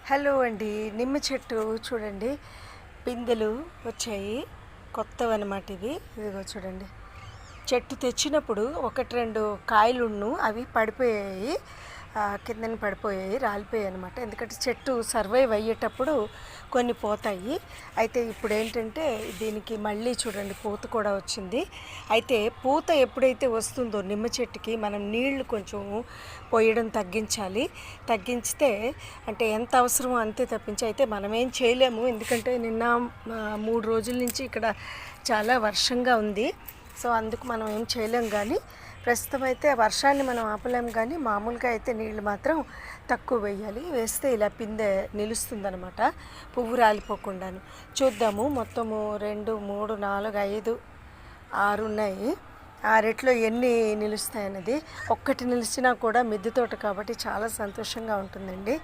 Hello అండి. నిమ్మ చెట్టు చూడండి, పిందెలు వచ్చాయి. కొత్తవన్నమాట ఇవి. ఇదిగో చూడండి, చెట్టు తెచ్చినప్పుడు ఒకటి రెండు కాయలున్ను అవి పడిపోయాయి, కిందని పడిపోయాయి, రాలిపోయాయి అనమాట. ఎందుకంటే చెట్టు సర్వైవ్ అయ్యేటప్పుడు కొన్ని పోతాయి. అయితే ఇప్పుడు ఏంటంటే దీనికి మళ్ళీ చూడండి పూత కూడా వచ్చింది. అయితే పూత ఎప్పుడైతే వస్తుందో నిమ్మ చెట్టుకి మనం నీళ్లు కొంచెం పోయడం తగ్గించాలి. తగ్గించితే అంటే ఎంత అవసరమో అంతే తప్పించి అయితే మనం ఏం చేయలేము. ఎందుకంటే నిన్న 3 రోజుల నుంచి ఇక్కడ చాలా వర్షంగా ఉంది. సో అందుకు మనం ఏం చేయలేం. కానీ ప్రస్తుతం అయితే వర్షాన్ని మనం ఆపలేము. కానీ మామూలుగా అయితే నీళ్ళు మాత్రం తక్కువ వేయాలి. వేస్తే ఇలా పిందె నిలుస్తుందనమాట, పువ్వు రాలిపోకుండాను. చూద్దాము. మొత్తము 2, 3, 4, 5, 6 ఉన్నాయి. 6 ఎన్ని నిలుస్తాయన్నది. ఒక్కటి నిలిచినా కూడా మిద్దె తోట కాబట్టి చాలా సంతోషంగా ఉంటుందండి.